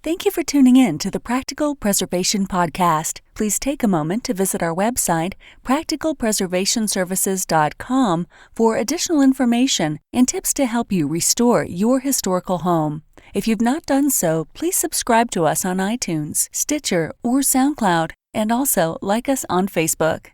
Thank you for tuning in to the Practical Preservation Podcast. Please take a moment to visit our website, practicalpreservationservices.com, for additional information and tips to help you restore your historical home. If you've not done so, please subscribe to us on iTunes, Stitcher, or SoundCloud, and also like us on Facebook.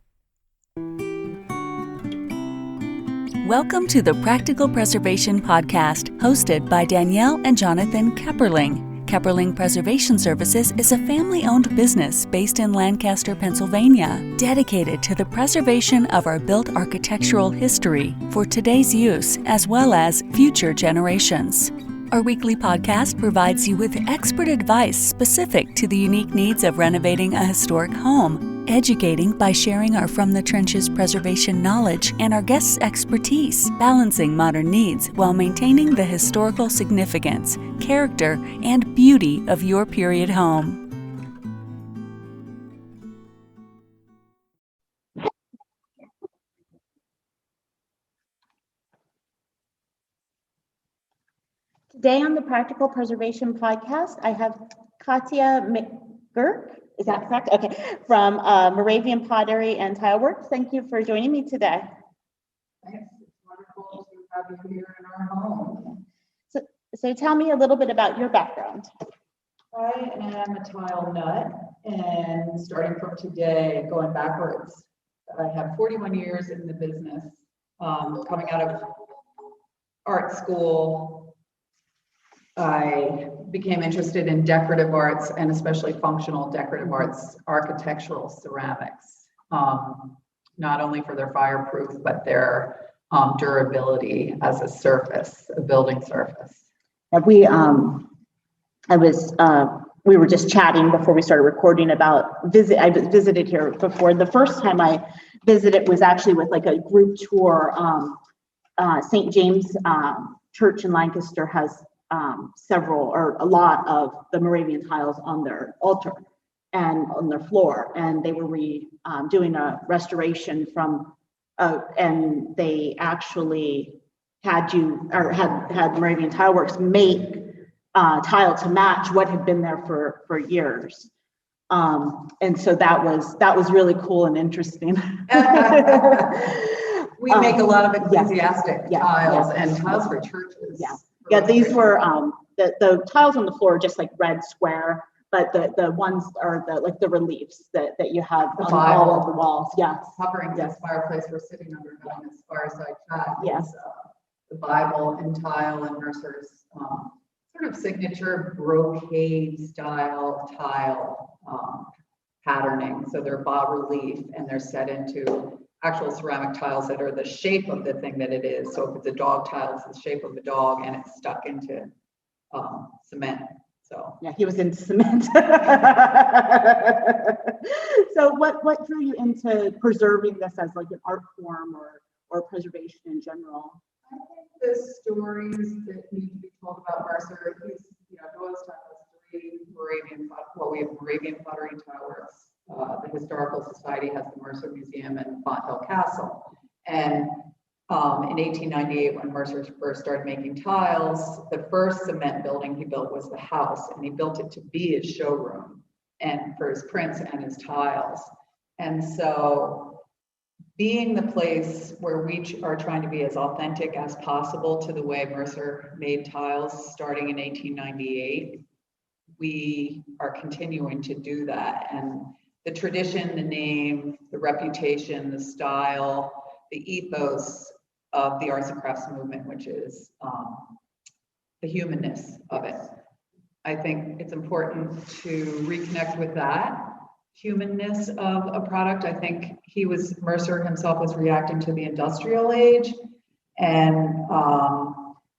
Welcome to the Practical Preservation Podcast, hosted by Danielle and Jonathan Kepperling. Kepperling Preservation Services is a family-owned business based in Lancaster, Pennsylvania, dedicated to the preservation of our built architectural history for today's use as well as future generations. Our weekly podcast provides you with expert advice specific to the unique needs of renovating a historic home, educating by sharing our From the Trenches preservation knowledge and our guests' expertise, balancing modern needs while maintaining the historical significance, character, and beauty of your period home. Today on the Practical Preservation Podcast, I have Katia McGuirk, is that correct? Okay, from Moravian Pottery and Tileworks. Thank you for joining me today. Thanks. It's wonderful to have you here in our home. So tell me a little bit about your background. I am a tile nut, and starting from today, going backwards, I have 41 years in the business, coming out of art school. I became interested in decorative arts and especially functional decorative arts, architectural ceramics, not only for their fireproof, but their durability as a surface, a building surface. We were just chatting before we started recording about I visited here before. The first time I visited was actually with like a group tour. St. James Church in Lancaster has several or a lot of the Moravian tiles on their altar and on their floor, and they were doing a restoration from and they actually had Moravian Tileworks make tile to match what had been there for years, and so that was really cool and interesting. We make a lot of ecclesiastic tiles and tiles for churches. Yeah, these were the tiles on the floor are just like red square, but the ones are the reliefs that you have on all of the walls. Yes. Covering this fireplace we're sitting under on this fireside chat. Yes. The Bible and tile and Mercer's sort of signature brocade style tile patterning. So they're bas relief and they're set into actual ceramic tiles that are the shape of the thing that it is. So if it's a dog tile, it's the shape of a dog and it's stuck into cement. So yeah, he was into cement. So what drew you into preserving this as like an art form or preservation in general? I think the stories that need to be told about Mercer, Noah's time was three Moravian, we have Moravian Pottery and Tileworks. The Historical Society has the Mercer Museum and Fonthill Castle. And in 1898, when Mercer first started making tiles, the first cement building he built was the house, and he built it to be his showroom and for his prints and his tiles. And so being the place where we are trying to be as authentic as possible to the way Mercer made tiles starting in 1898, we are continuing to do that. And the tradition, the name, the reputation, the style, the ethos of the arts and crafts movement, which is the humanness of it. I think it's important to reconnect with that humanness of a product. I think Mercer himself was reacting to the industrial age and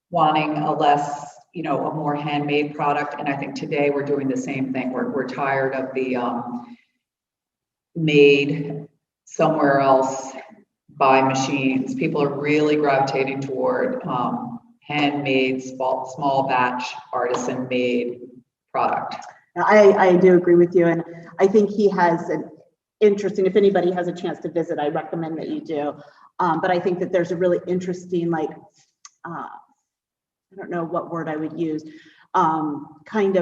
wanting a less, a more handmade product. And I think today we're doing the same thing. We're tired of the made somewhere else by machines. People are really gravitating toward handmade, small batch, artisan made product. I do agree with you, and I think he has an interesting, if anybody has a chance to visit, I recommend that you do. But I think that there's a really interesting, I don't know what word I would use,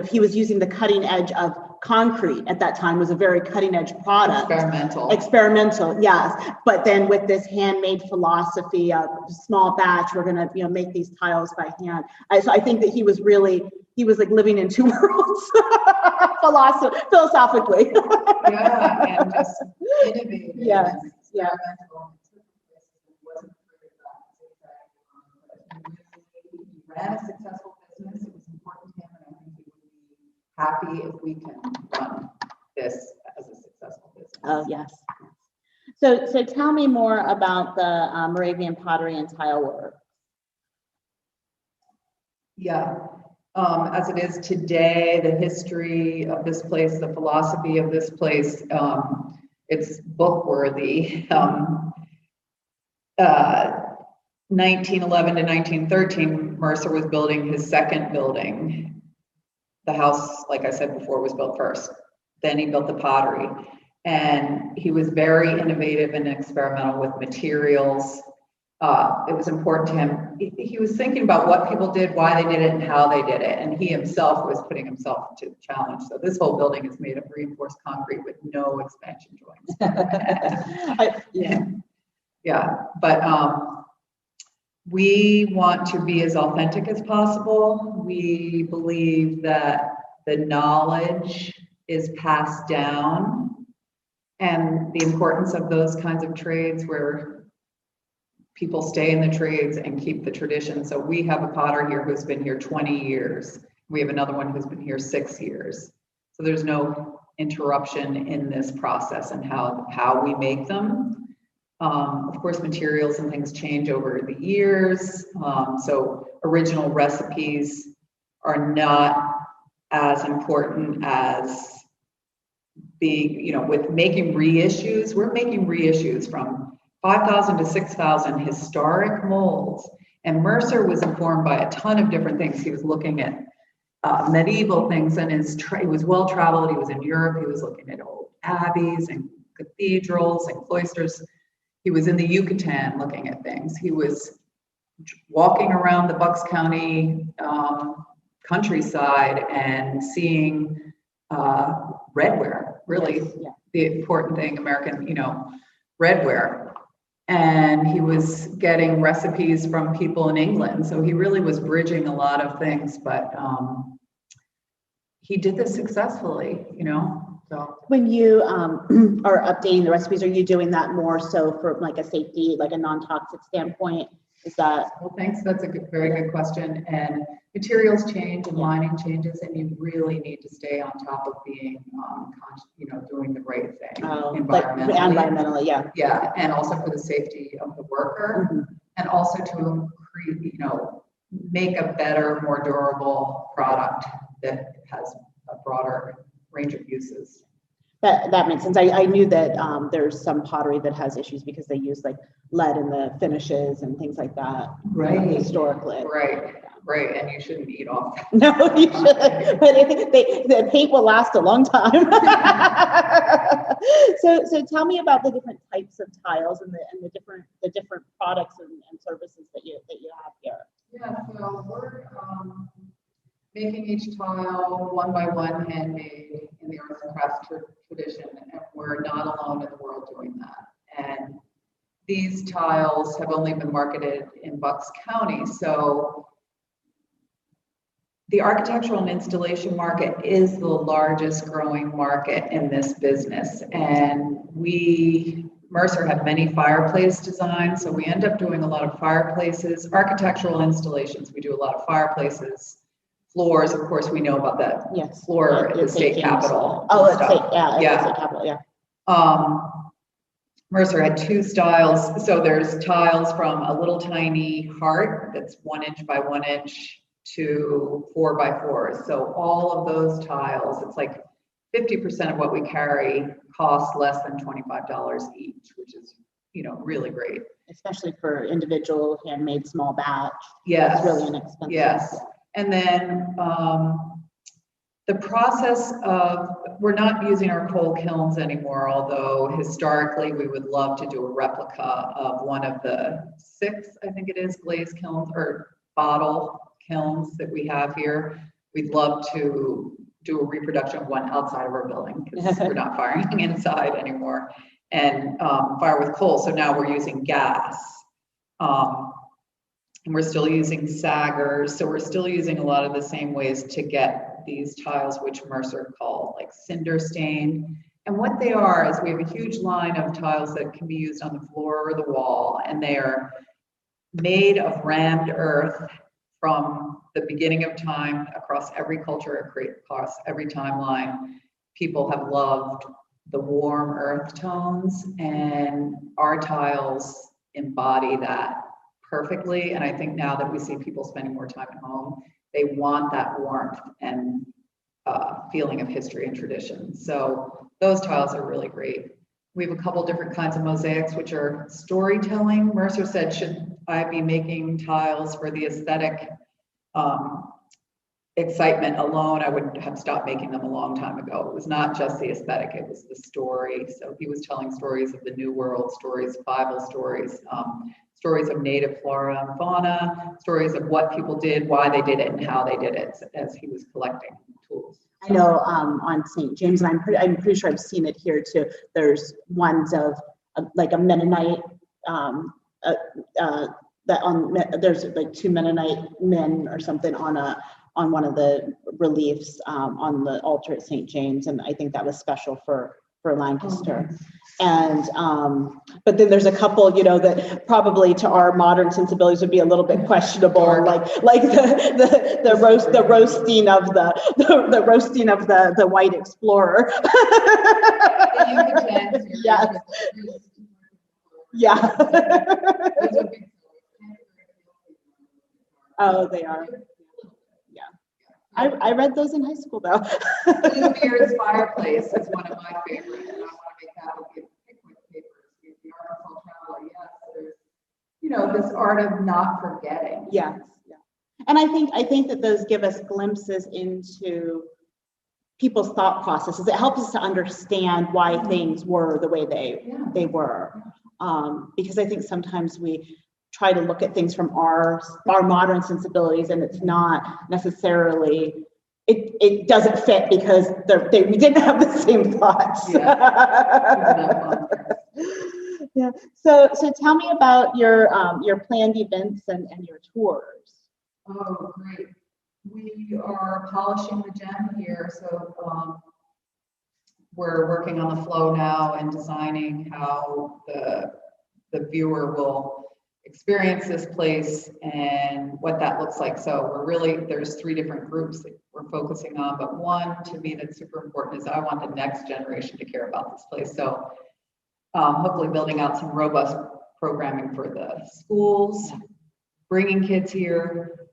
he was using the cutting edge of concrete at that time, was a very cutting edge product. Experimental, yes. But then with this handmade philosophy of small batch, we're gonna, make these tiles by hand. So I think that he was like living in two worlds, philosophically. Yeah, and just innovative. Yes, yeah. He ran a successful business. It was important to him, and I think he would be happy if we can run this as a successful business. Oh, yes. So tell me more about the Moravian Pottery and Tileworks. Yeah, as it is today, the history of this place, the philosophy of this place, it's book worthy. 1911 to 1913, Mercer was building his second building. The house, like I said before, was built first. Then he built the pottery. And he was very innovative and experimental with materials. It was important to him. He was thinking about what people did, why they did it, and how they did it. And he himself was putting himself to the challenge. So this whole building is made of reinforced concrete with no expansion joints. Yeah, but we want to be as authentic as possible. We believe that the knowledge is passed down, and the importance of those kinds of trades where people stay in the trades and keep the tradition. So we have a potter here who's been here 20 years. We have another one who's been here 6 years. So there's no interruption in this process and how we make them. Of course, materials and things change over the years. So original recipes are not as important as being, with making reissues. We're making reissues from 5,000 to 6,000 historic molds. And Mercer was informed by a ton of different things. He was looking at medieval things, and he was well traveled. He was in Europe. He was looking at old abbeys and cathedrals and cloisters. He was in the Yucatan looking at things. He was walking around the Bucks County countryside and seeing redware, really the important thing, American, redware. And he was getting recipes from people in England. So he really was bridging a lot of things, but he did this successfully, So when you are updating the recipes, are you doing that more so from like a safety, like a non-toxic standpoint? Is that? Well, thanks. That's a very good question. And materials change and lining changes, and you really need to stay on top of being, doing the right thing environmentally. Yeah, and also for the safety of the worker, and also to create, make a better, more durable product that has a broader range of uses. That makes sense. I knew that there's some pottery that has issues because they use like lead in the finishes and things like that. Right. Historically. Right. And you shouldn't eat off that. No, you shouldn't. But the paint will last a long time. So tell me about the different types of tiles and the different products and services that you have here. Yeah. So we're making each tile one by one, handmade in the arts and crafts tradition, and we're not alone in the world doing that. And these tiles have only been marketed in Bucks County, so the architectural and installation market is the largest growing market in this business. And Mercer had many fireplace designs, so we end up doing a lot of fireplaces, architectural installations. We do a lot of fireplaces. Floors, of course, we know about that. Yes. Floor at the state capitol. Oh, the state capitol, yeah. Mercer had two styles. So there's tiles from a little tiny heart that's 1 inch by 1 inch to 4 by 4. So all of those tiles, it's like 50% of what we carry costs less than $25 each, which is, really great. Especially for individual handmade small batch. Yes. It's really inexpensive. Yes. And then the process of, we're not using our coal kilns anymore, although historically we would love to do a replica of one of the 6, I think it is, glaze kilns or bottle kilns that we have here. We'd love to do a reproduction of one outside of our building because we're not firing inside anymore, and fire with coal. So now we're using gas. And we're still using saggers. So we're still using a lot of the same ways to get these tiles, which Mercer called like cinder stain. And what they are is we have a huge line of tiles that can be used on the floor or the wall, and they are made of rammed earth from the beginning of time across every culture, across every timeline. People have loved the warm earth tones, and our tiles embody that perfectly. And I think now that we see people spending more time at home, they want that warmth and feeling of history and tradition. So those tiles are really great. We have a couple different kinds of mosaics, which are storytelling. Mercer said, should I be making tiles for the aesthetic excitement alone? I would have stopped making them a long time ago. It was not just the aesthetic, it was the story. So he was telling stories of the New World, stories, Bible stories, stories of native flora and fauna, stories of what people did, why they did it, and how they did it as he was collecting tools. I know on St. James, and I'm pretty sure I've seen it here too. There's ones of like a Mennonite there's like two Mennonite men or something on one of the reliefs on the altar at St. James, and I think that was special for Lancaster. And but then there's a couple, you know, that probably to our modern sensibilities would be a little bit questionable, like the roasting of the white explorer. Yes. Yeah. Oh, they are. Yeah. I read those in high school though. Blue Beard's Fireplace is one of my favorites, and I want to make that with picnic papers. The Arkansas Traveler, yes, there's, you know, this art of not forgetting. Yes, yeah. And I think that those give us glimpses into people's thought processes. It helps us to understand why things were the way they were. Because I think sometimes we try to look at things from our modern sensibilities, and it's not necessarily, it doesn't fit because we didn't have the same thoughts. Yeah. Yeah. So tell me about your planned events and your tours. Oh, great. We are polishing the gem here. So we're working on the flow now and designing how the viewer will experience this place and what that looks like. So there's 3 different groups that we're focusing on, but one to me that's super important is I want the next generation to care about this place. So hopefully building out some robust programming for the schools, bringing kids here,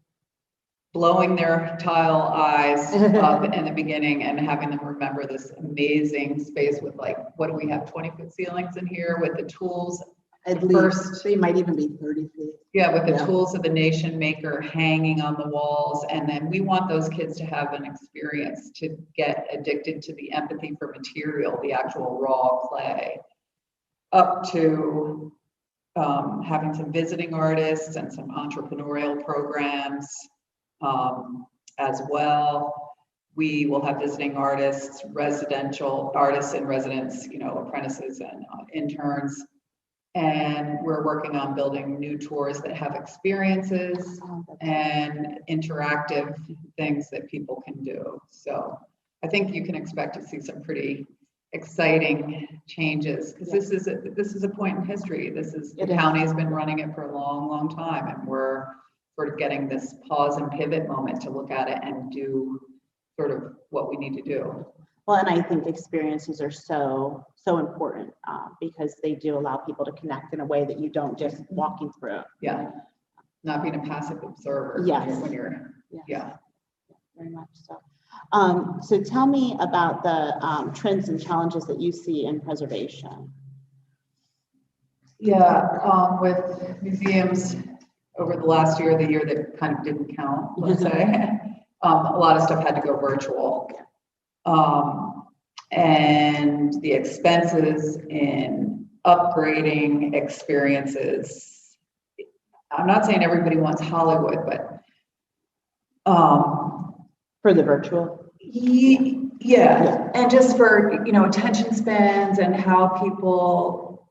blowing their tile eyes up in the beginning and having them remember this amazing space with, like, what do we have, 20-foot ceilings in here with the tools. At least they might even be 30 feet. Yeah, with the tools of the nation maker hanging on the walls. And then we want those kids to have an experience to get addicted to the empathy for material, the actual raw clay, up to having some visiting artists and some entrepreneurial programs as well. We will have visiting artists, residential artists in residence, you know, apprentices and interns. And we're working on building new tours that have experiences and interactive things that people can do. So I think you can expect to see some pretty exciting changes, because this is a point in history. The county has been running it for a long time, and we're sort of getting this pause and pivot moment to look at it and do sort of what we need to do. Well, and I think experiences are so important because they do allow people to connect in a way that you don't just walking through. Yeah, not being a passive observer. Yes. When you're yeah, very much so. So tell me about the trends and challenges that you see in preservation. Yeah, with museums over the last year, the year that kind of didn't count, let's say, a lot of stuff had to go virtual. And the expenses in upgrading experiences, I'm not saying everybody wants Hollywood, but for For the virtual? Yeah, and just for, attention spans and how people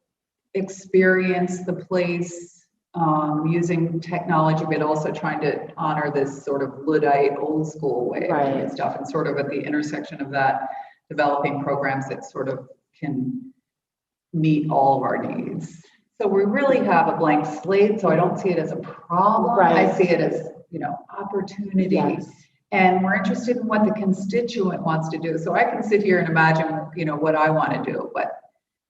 experience the place using technology, but also trying to honor this sort of Luddite old school way of doing stuff, and sort of at the intersection of that, developing programs that sort of can meet all of our needs. So we really have a blank slate, so I don't see it as a problem. I see it as, opportunity. Yes. And we're interested in what the constituent wants to do. So I can sit here and imagine, what I want to do, but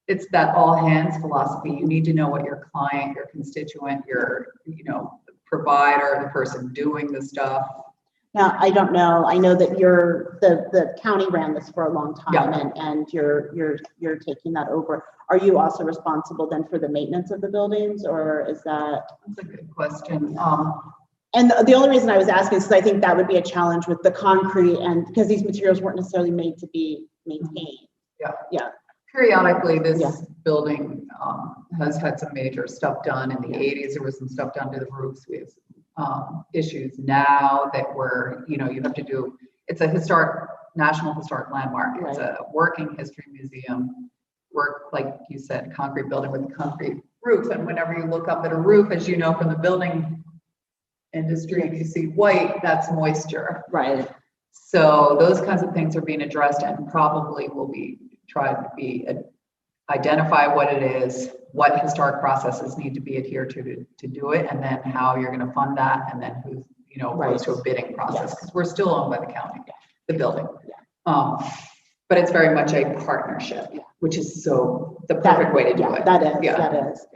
it's that all hands philosophy. You need to know what your client, your constituent, your, the provider, the person doing the stuff. Now, I don't know. I know that the county ran this for a long time, and you're taking that over. Are you also responsible then for the maintenance of the buildings, or is that? That's a good question. And the only reason I was asking is because I think that would be a challenge with the concrete, and because these materials weren't necessarily made to be maintained. Yeah. Periodically, this building has had some major stuff done. In the 80s, there was some stuff done to the roofs. We have issues now that were, you have to do, it's a national historic landmark. It's a working history museum, like you said, concrete building with a concrete roof. And whenever you look up at a roof, as you know from the building industry, if you see white, that's moisture. Right. So those kinds of things are being addressed, and probably will be tried to be identify what it is, what historic processes need to be adhered to do it, and then how you're going to fund that, and then who goes to a bidding process, because we're still owned by the county, the building. But it's very much a partnership, which is the perfect way to do it. That is.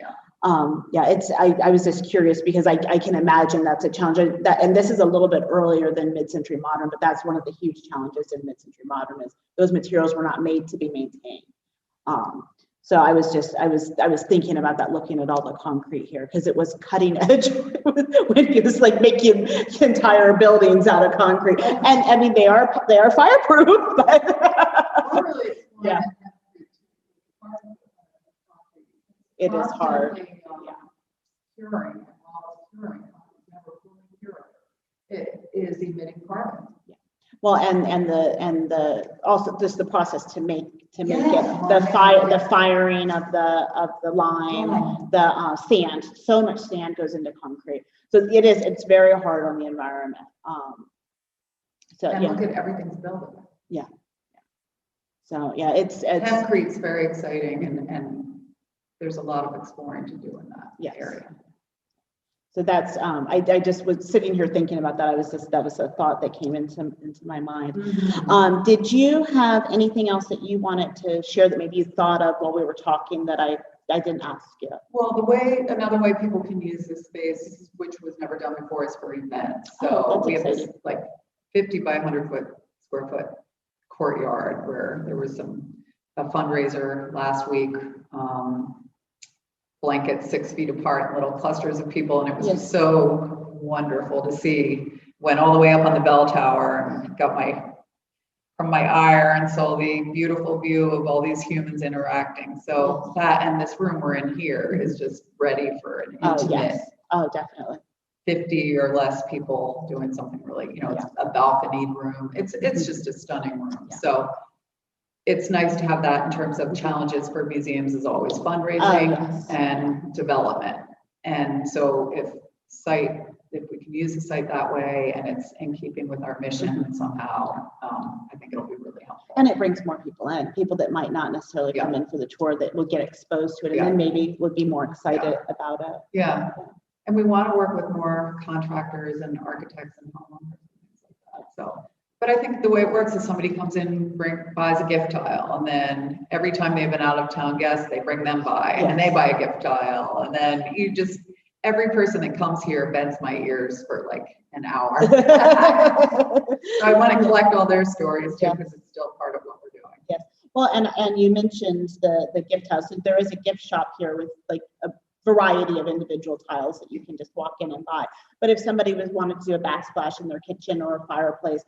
I was just curious because I can imagine that's a challenge, and this is a little bit earlier than mid-century modern, but that's one of the huge challenges in mid-century modern is those materials were not made to be maintained. So I was thinking about that, looking at all the concrete here, because it was cutting edge when you just like making entire buildings out of concrete. And I mean, they are fireproof, but it is hard. It is emitting carbon. Well, and the also just the process to make it, the firing of the lime, the sand. So much sand goes into concrete, so it's very hard on the environment. Look at everything's built. So it's concrete's very exciting, and there's a lot of exploring to do in that area. So that's I just was sitting here thinking about that. That was a thought that came into my mind. Mm-hmm. Did you have anything else that you wanted to share that maybe you thought of while we were talking that I didn't ask you? Well, another way people can use this space, which was never done before, is for events. So we have this like 50 by 100 square foot courtyard where there was a fundraiser last week. Blankets 6 feet apart, little clusters of people, and it was just so wonderful to see. Went all the way up on the bell tower and got from my ire and saw the beautiful view of all these humans interacting. So that, and this room we're in here is just ready for an intimate. Definitely. 50 or less people doing something really, it's a balconied room. It's just a stunning room. So it's nice to have that in terms of challenges for museums is always fundraising and development. And so if we can use the site that way and it's in keeping with our mission somehow, I think it'll be really helpful. And it brings more people in, people that might not necessarily come in for the tour that will get exposed to it and then maybe would be more excited about it. Yeah. And we want to work with more contractors and architects and homeowners and things like that. So. But I think the way it works is somebody comes in, buys a gift tile, and then every time they have an out of town guest, they bring them by and they buy a gift tile. And then every person that comes here bends my ears for like an hour. So I want to collect all their stories too, because it's still part of what we're doing. Yes. Well, and you mentioned the gift house. And there is a gift shop here with like a variety of individual tiles that you can just walk in and buy. But if somebody wanted to do a backsplash in their kitchen or a fireplace,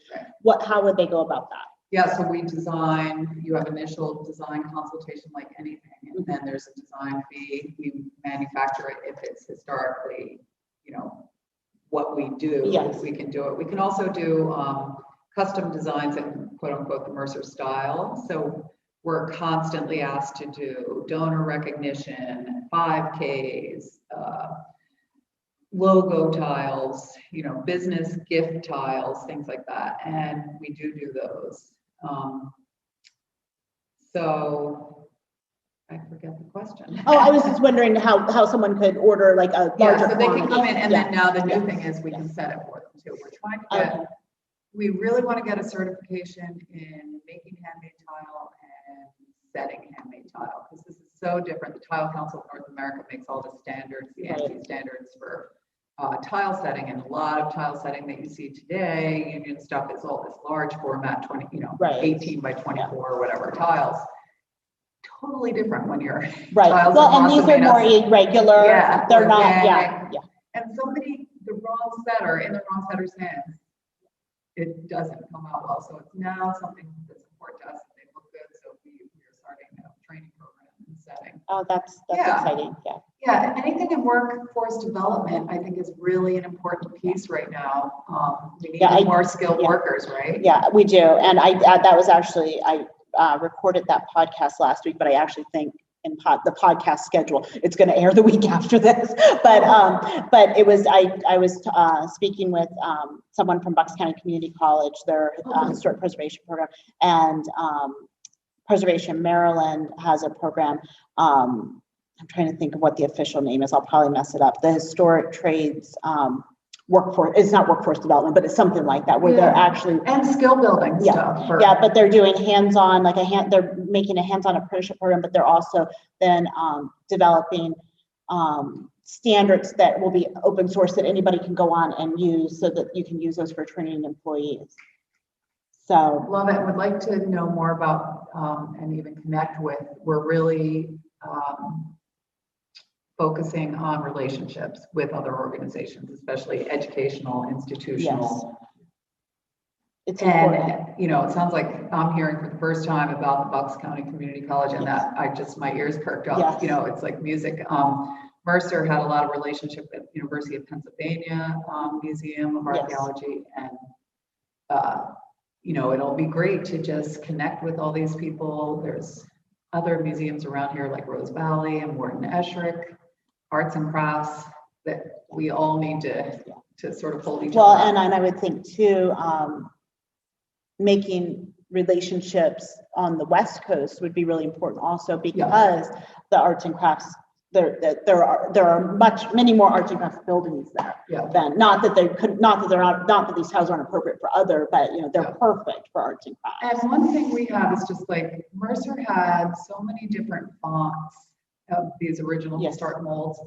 how would they go about that? Yeah, so you have initial design consultation like anything, and then there's a design fee. We manufacture it if it's historically, what we do. We can do it. We can also do custom designs in quote unquote the Mercer style. So we're constantly asked to do donor recognition, 5Ks, logo tiles, business gift tiles, things like that. And we do those. So I forget the question. Oh, I was just wondering how someone could order like a larger so they quantity. can come in, and then now the new Yeah. thing is we can set it for them too. We're trying to get, we really want to get a certification in making handmade tile and setting handmade tile, because this is so different. The Tile Council of North America makes all the standards, the ANSI standards for tile setting, and a lot of tile setting that you see today, union stuff, is all this large format, 18 by 24 or whatever tiles. Totally different when you're tiles. Well, and these are more irregular. Yeah, they're not. organic. Yeah. And somebody, the wrong setter in the wrong setter's hands, it doesn't come out well. So it's now something that's important to us. That they look good. So we are starting a training program and setting. Oh, that's exciting. Yeah. Yeah, anything in workforce development, I think, is really an important piece right now. We need more skilled workers, right? Yeah, we do. And that was actually, I recorded that podcast last week, but I actually think in the podcast schedule, it's going to air the week after this. But it was, I was speaking with someone from Bucks County Community College, their historic preservation program, and Preservation Maryland has a program. I'm trying to think of what the official name is. I'll probably mess it up. The historic trades workforce. It's not workforce development, but it's something like that, where they're actually and skill building stuff. But they're doing hands-on, they're making a hands-on apprenticeship program, but they're also then developing standards that will be open source that anybody can go on and use, so that you can use those for training employees. So love it. Would like to know more about and even connect with. We're really focusing on relationships with other organizations, especially educational, institutional. Yes. It's important. It sounds like I'm hearing for the first time about the Bucks County Community College, and that my ears perked up. Yes. It's like music. Mercer had a lot of relationship with University of Pennsylvania Museum of Archaeology, and it'll be great to just connect with all these people. There's other museums around here like Rose Valley and Morton Esherick, arts and crafts, that we all need to sort of hold each other. Well, and I would think too, making relationships on the West Coast would be really important also, because the arts and crafts, there are many more arts and crafts buildings there. Than not that these houses aren't appropriate for other, but they're perfect for arts and crafts. And one thing we have is just like Mercer had so many different fonts of these original historic molds.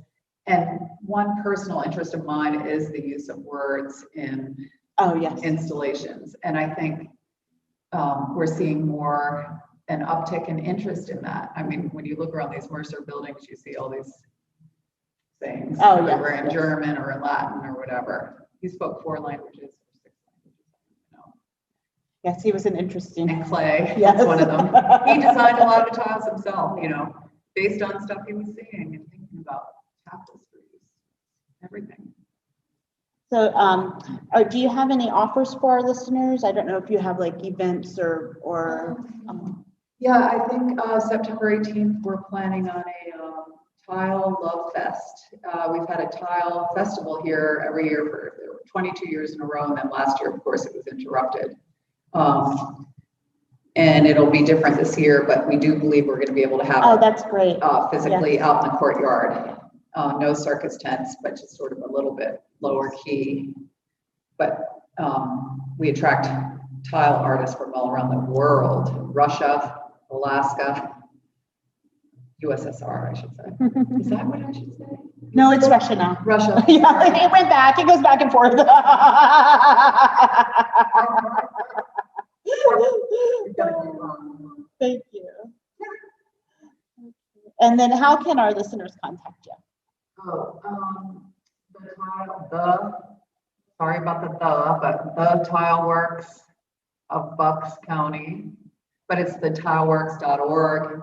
And one personal interest of mine is the use of words in installations. And I think we're seeing more an uptick in interest in that. I mean, when you look around these Mercer buildings, you see all these things in German or in Latin or whatever. He spoke 4 languages or 6 languages. Yes, he was an interesting. And clay, that's one of them. He designed a lot of the tiles himself, based on stuff he was seeing and thinking about tapestries, everything. So, do you have any offers for our listeners? I don't know if you have like events or. Yeah, I think September 18th, we're planning on a Tile Love Fest. We've had a tile festival here every year for 22 years in a row, and then last year, of course, it was interrupted. And it'll be different this year, but we do believe we're going to be able to have that's great. Physically out in the courtyard. No circus tents, but just sort of a little bit lower key. But we attract tile artists from all around the world: Russia, Alaska, USSR, I should say. Is that what I should say? No, it's Russia now. Russia. It went back. It goes back and forth. Thank you. And then how can our listeners contact you? Sorry about but the Tileworks of Bucks County, but it's the tileworks.org.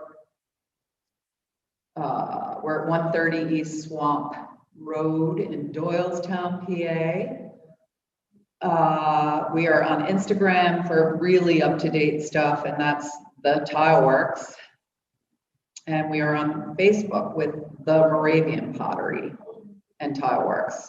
We're at 130 East Swamp Road in Doylestown, PA. We are on Instagram for really up-to-date stuff, and that's the Tileworks. And we are on Facebook with the Moravian Pottery and Tileworks.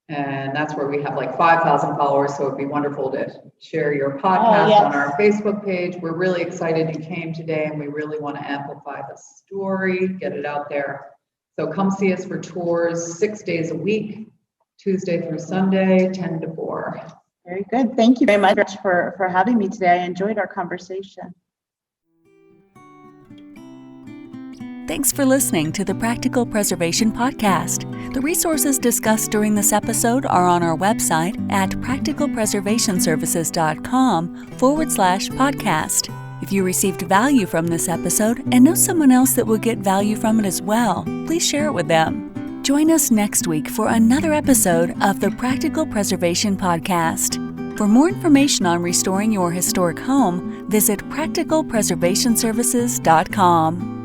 And that's where we have like 5,000 followers, so it'd be wonderful to share your podcast on our Facebook page. We're really excited you came today, and we really want to amplify the story, get it out there. So come see us for tours 6 days a week, Tuesday through Sunday, 10 to 4. Very good. Thank you very much for having me today. I enjoyed our conversation. Thanks for listening to the Practical Preservation Podcast. The resources discussed during this episode are on our website at practicalpreservationservices.com/podcast. If you received value from this episode and know someone else that will get value from it as well, please share it with them. Join us next week for another episode of the Practical Preservation Podcast. For more information on restoring your historic home, visit practicalpreservationservices.com.